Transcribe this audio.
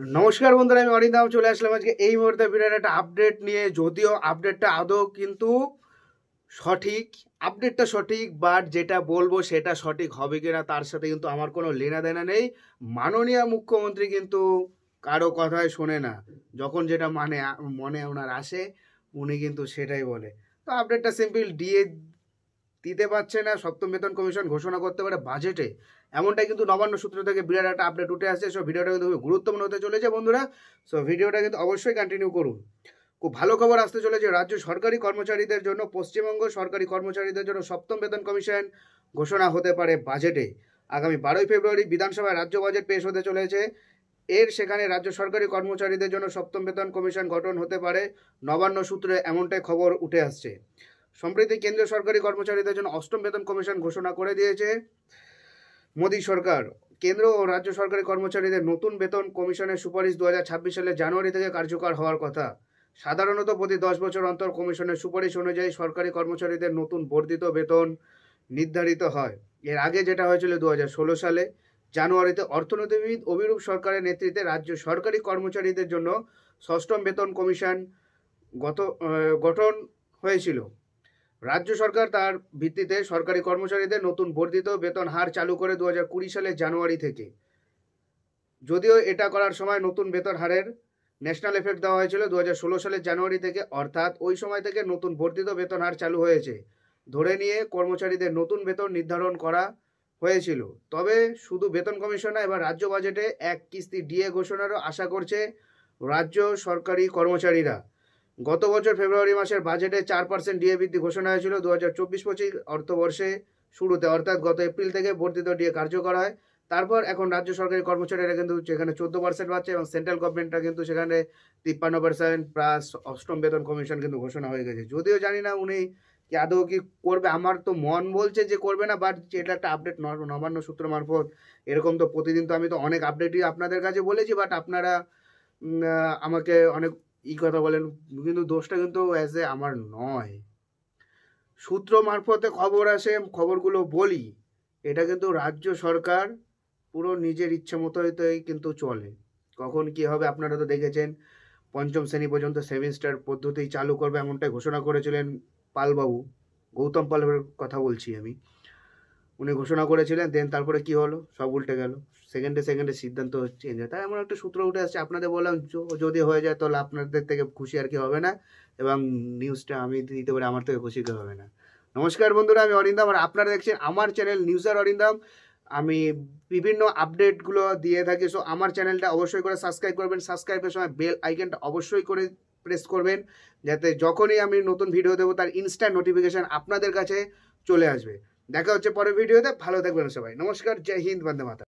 নমস্কার বন্ধুরা, আমি অরিন্দাম চলে আসলাম আজকে এই মুহূর্তে বিরাট একটা আপডেট নিয়ে। যদিও আপডেটটা আদৌ কিন্তু সঠিক, আপডেটটা সঠিক, বাট যেটা বলবো সেটা সঠিক হবে কিনা তার সাথে কিন্তু আমার কোনো লেনা দেনা নেই। মাননীয় মুখ্যমন্ত্রী কিন্তু কারো কথাই শোনে না, যখন যেটা মনে ওনার আসে উনি কিন্তু সেটাই বলে। তো আপডেটটা সিম্পল, ডিএ দিতে পারছে না, সপ্তম বেতন কমিশন ঘোষণা করতে পারে বাজেটে, এমনটাই কিন্তু নবান্ন সূত্র থেকে বিরাট একটা আপডেট উঠে আসছে। সো ভিডিওটা কিন্তু খুবই গুরুত্বপূর্ণ হতে চলেছে বন্ধুরা। সো ভিডিওটা কিন্তু অবশ্যই কন্টিনিউ করুন। খুব ভালো খবর আসতে চলেছে রাজ্য সরকারি কর্মচারীদের জন্য। পশ্চিমবঙ্গ সরকারি কর্মচারীদের জন্য সপ্তম বেতন কমিশন ঘোষণা হতে পারে বাজেটে। আগামী 12ই ফেব্রুয়ারি বিধানসভায় রাজ্য বাজেট পেশ হতে চলেছে। সেখানে রাজ্য সরকারি কর্মচারীদের জন্য সপ্তম বেতন কমিশন গঠন হতে পারে, নবান্ন সূত্রে এমনটাই খবর উঠে আসছে। সম্প্রতি কেন্দ্রীয় সরকারি কর্মচারীদের জন্য অষ্টম বেতন কমিশন ঘোষণা করে দিয়েছে মোদী সরকার। কেন্দ্র ও রাজ্য সরকারি কর্মচারীদের নতুন বেতন কমিশনের সুপারিশ 2026 সালের জানুয়ারি থেকে কার্যকর হওয়ার কথা। সাধারণত প্রতি 10 বছর অন্তর কমিশনের সুপারিশ অনুযায়ী সরকারি কর্মচারীদের নতুন বর্ধিত বেতন নির্ধারিত হয়। এর আগে যেটা হয়েছিল 2016 সালে জানুয়ারিতে অর্থনীতিবিদ অভিরূপ সরকারের নেতৃত্বে রাজ্য সরকারি কর্মচারীদের জন্য ষষ্ঠম বেতন কমিশন গঠন হয়েছিল। রাজ্য সরকার তার ভিত্তিতে সরকারি কর্মচারীদের নতুন বর্ধিত বেতন হার চালু করে 2020 সালের জানুয়ারি থেকে। যদিও এটা করার সময় নতুন বেতন হারের ন্যাশনাল এফেক্ট দেওয়া হয়েছিল 2016 সালের জানুয়ারি থেকে, অর্থাৎ ওই সময় থেকে নতুন বর্ধিত বেতন হার চালু হয়েছে ধরে নিয়ে কর্মচারীদের নতুন বেতন নির্ধারণ করা হয়েছিল। তবে শুধু বেতন কমিশন না, এবার রাজ্য বাজেটে এক কিস্তি ডিএ ঘোষণারও আশা করছে রাজ্য সরকারি কর্মচারীরা। গত বছর ফেব্রুয়ারি মাসের বাজেটে 4% ডিএ বৃদ্ধি ঘোষণা হয়েছিল 2024-25 অর্থবর্ষে শুরুতে, অর্থাৎ গত এপ্রিল থেকে বর্ধিত ডিএ কার্যকর হয়। তারপর এখন রাজ্য সরকারি কর্মচারীরা কিন্তু সেখানে 14% পাচ্ছে এবং সেন্ট্রাল গভর্নমেন্টটা কিন্তু সেখানে 53% প্লাস অষ্টম বেতন কমিশন কিন্তু ঘোষণা হয়ে গেছে। যদিও জানি না উনি কি আদৌ কি করবে, আমার তো মন বলছে যে করবে না, বাট এটা একটা আপডেট নবান্ন সূত্র মারফত। এরকম তো প্রতিদিন তো আমি তো অনেক আপডেটই আপনাদের কাছে বলেছি, বাট আপনারা আমাকে অনেক কথা বলেন, কিন্তু দোষটা কিন্তু আমার নয়। সূত্র মারফতে খবর আসে, খবরগুলো বলি। এটা কিন্তু রাজ্য সরকার পুরো নিজের ইচ্ছে মতোই কিন্তু চলে। কখন কি হবে আপনারা তো দেখেছেন। পঞ্চম শ্রেণী পর্যন্ত সেমিস্টার পদ্ধতি চালু করবে এমনটাই ঘোষণা করেছিলেন পালবাবু, গৌতম পালের কথা বলছি আমি। উনি ঘোষণা করেছিলেন, দেন তারপরে কি হলো, সব উল্টে গেল। সেকেন্ডে সিদ্ধান্ত চেঞ্জ হয়। তাই এমন একটা সূত্র উঠে আসছে, আপনাদের বললাম যদি হয়ে যায় তাহলে আপনাদের থেকে খুশি আর কি হবে না, এবং নিউজটা আমি দিতে পারি, আমার থেকে খুশি কেউ হবে না। নমস্কার বন্ধুরা, আমি অরিন্দাম আর আপনারা দেখছেন আমার চ্যানেল নিউজার অরিন্দাম। আমি বিভিন্ন আপডেটগুলো দিয়ে থাকি। সো আমার চ্যানেলটা অবশ্যই করে সাবস্ক্রাইব করবেন। সাবস্ক্রাইবের সময় বেল আইকনটা অবশ্যই করে প্রেস করবেন, যাতে যখনই আমি নতুন ভিডিও দেবো তার ইনস্ট্যান্ট নোটিফিকেশান আপনাদের কাছে চলে আসবে। দেখা হচ্ছে পরের ভিডিওতে। ভালো থাকবেন সবাই। নমস্কার, জয় হিন্দ, বন্দে মাতরম।